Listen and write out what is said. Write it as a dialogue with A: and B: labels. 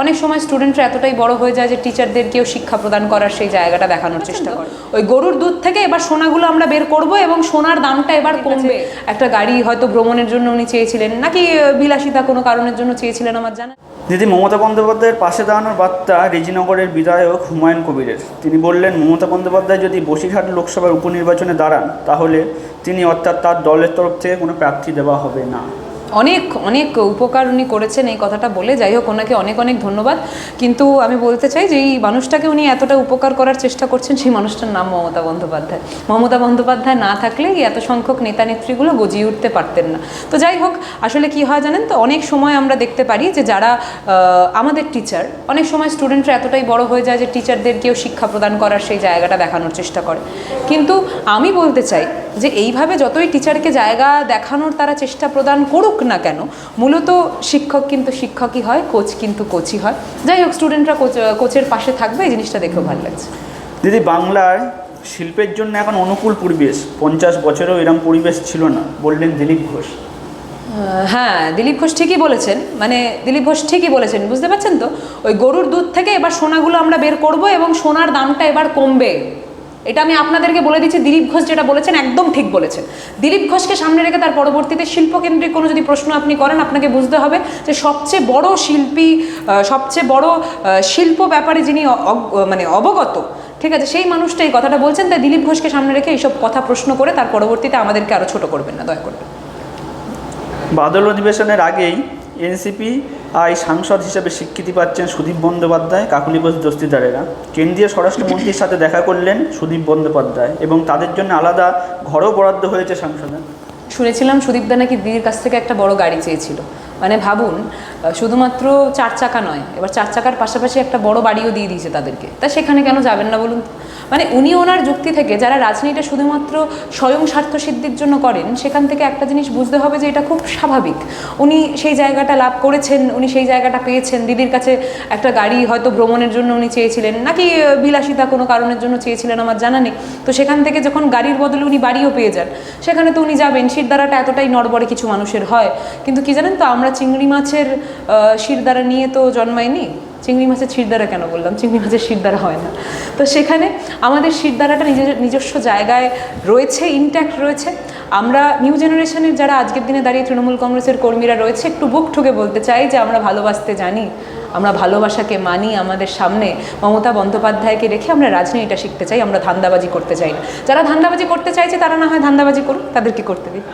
A: অনেক সময় স্টুডেন্টরা এতটাই বড় হয়ে যায় যে টিচারদেরকেও শিক্ষা প্রদান করার সেই জায়গাটা দেখানোর চেষ্টা করে। ওই গরুর দুধ থেকে এবার সোনাগুলো আমরা বের করব এবং সোনার দামটা এবার কমবে। একটা গাড়ি হয়তো ভ্রমণের জন্য উনি চেয়েছিলেন, নাকি বিলাসিতা কোনো কারণের জন্য চেয়েছিলেন আমার জানা।
B: দিদি মমতা বন্দ্যোপাধ্যায়ের পাশে দাঁড়ানোর বার্তা রেজিনগরের বিধায়ক হুমায়ুন কবিরের। তিনি বললেন, মমতা বন্দ্যোপাধ্যায় যদি বসিরহাট লোকসভার উপনির্বাচনে দাঁড়ান তাহলে তিনি অর্থাৎ তার দলের তরফ থেকে কোনো প্রার্থী দেওয়া হবে না।
A: অনেক অনেক উপকার উনি করেছেন এই কথাটা বলে, যাই হোক ওনাকে অনেক অনেক ধন্যবাদ। কিন্তু আমি বলতে চাই যে এই মানুষটাকে উনি এতটা উপকার করার চেষ্টা করছেন, সেই মানুষটার নাম মমতা বন্দ্যোপাধ্যায়। মমতা বন্দ্যোপাধ্যায় না থাকলে এত সংখ্যক নেতা নেত্রীগুলো গজিয়ে উঠতে পারতেন না। তো যাই হোক, আসলে কি হয় জানেন তো, অনেক সময় আমরা দেখতে পারি যে যারা আমাদের টিচার, অনেক সময় স্টুডেন্টরা এতটাই বড় হয়ে যায় যে টিচারদেরকেও শিক্ষা প্রদান করার সেই জায়গাটা দেখানোর চেষ্টা করে। কিন্তু আমি বলতে চাই যে এইভাবে যতই টিচারকে জায়গা দেখানোর তারা চেষ্টা প্রদান করুক না কেন, মূলত শিক্ষক কিন্তু শিক্ষকই হয়, কোচ কিন্তু কোচই হয়। যাই হোক, স্টুডেন্টরা কোচের পাশে থাকবে, এই জিনিসটা দেখেও ভালো লাগছে।
B: দিদি, বাংলায় শিল্পের জন্য এখন অনুকূল পরিবেশ, 50 বছরেও এরকম পরিবেশ ছিল না, বললেন দিলীপ ঘোষ।
A: হ্যাঁ, দিলীপ ঘোষ ঠিকই বলেছেন, দিলীপ ঘোষ ঠিকই বলেছেন, বুঝতে পারছেন তো। ওই গরুর দুধ থেকে এবার সোনাগুলো আমরা বের করব এবং সোনার দামটা এবার কমবে। এটা আমি আপনাদেরকে বলে দিচ্ছি, দিলীপ ঘোষ যেটা বলেছেন একদম ঠিক বলেছেন। দিলীপ ঘোষকে সামনে রেখে তার পরবর্তীতে শিল্পকেন্দ্রিক কোনো যদি প্রশ্ন আপনি করেন, আপনাকে বুঝতে হবে যে সবচেয়ে বড় শিল্পী, সবচেয়ে বড় শিল্প ব্যাপারে যিনি অবগত, ঠিক আছে, সেই মানুষটা এই কথাটা বলছেন। তাই দিলীপ ঘোষকে সামনে রেখে এইসব কথা প্রশ্ন করে তার পরবর্তীতে আমাদেরকে আরও ছোট করবেন না, দয়া করবেন।
B: বাদল অধিবেশনের আগেই এনসিপি সাংসদ হিসেবে স্বীকৃতি পাচ্ছেন সুদীপ বন্দ্যোপাধ্যায়, কাকলি ঘোষ দস্তিদারেরা। কেন্দ্রীয় স্বরাষ্ট্রমন্ত্রীর সাথে দেখা করলেন সুদীপ বন্দ্যোপাধ্যায় এবং তাদের জন্য আলাদা ঘরও বরাদ্দ হয়েছে সংসদে।
A: শুনেছিলাম সুদীপদা নাকি দিদির কাছ থেকে একটা বড় গাড়ি চেয়েছিল। ভাবুন, শুধুমাত্র 4 চাকা নয়, এবার 4 চাকার পাশাপাশি একটা বড় বাড়িও দিয়ে দিয়েছে তাদেরকে। তা সেখানে কেন যাবেন না বলুন? উনি ওনার যুক্তি থেকে, যারা রাজনীতিটা শুধুমাত্র স্বয়ং স্বার্থ সিদ্ধির জন্য করেন, সেখান থেকে একটা জিনিস বুঝতে হবে যে এটা খুব স্বাভাবিক। উনি সেই জায়গাটা লাভ করেছেন, উনি সেই জায়গাটা পেয়েছেন। দিদির কাছে একটা গাড়ি হয়তো ভ্রমণের জন্য উনি চেয়েছিলেন, নাকি বিলাসিতা কোনো কারণের জন্য চেয়েছিলেন আমার জানা নেই। তো সেখান থেকে যখন গাড়ির বদলে উনি বাড়িও পেয়ে যান, সেখানে তো উনি যাবেন। শিরদাঁড়াটা এতটাই নড়বড়ে কিছু মানুষের হয়, কিন্তু কি জানেন তো, আমরা চিংড়ি মাছের শিরদাঁড়া নিয়ে তো জন্মাইনি। চিংড়ি মাছের শিরদাঁড়া কেন বললাম, চিংড়ি মাছের শিরদাঁড়া হয় না। তো সেখানে আমাদের শিরদাঁড়াটা নিজস্ব জায়গায় রয়েছে, ইনট্যাক্ট রয়েছে। আমরা নিউ জেনারেশনের যারা আজকের দিনে দাঁড়িয়ে তৃণমূল কংগ্রেসের কর্মীরা রয়েছে, একটু বুক ঠুকে বলতে চাই যে আমরা ভালোবাসতে জানি, আমরা ভালোবাসাকে মানি। আমাদের সামনে মমতা বন্দ্যোপাধ্যায়কে রেখে আমরা রাজনীতিটা শিখতে চাই, আমরা ধান্দাবাজি করতে চাই না। যারা ধান্দাবাজি করতে চাইছে তারা না হয় ধান্দাবাজি করুক, তাদেরকে করতে দিই।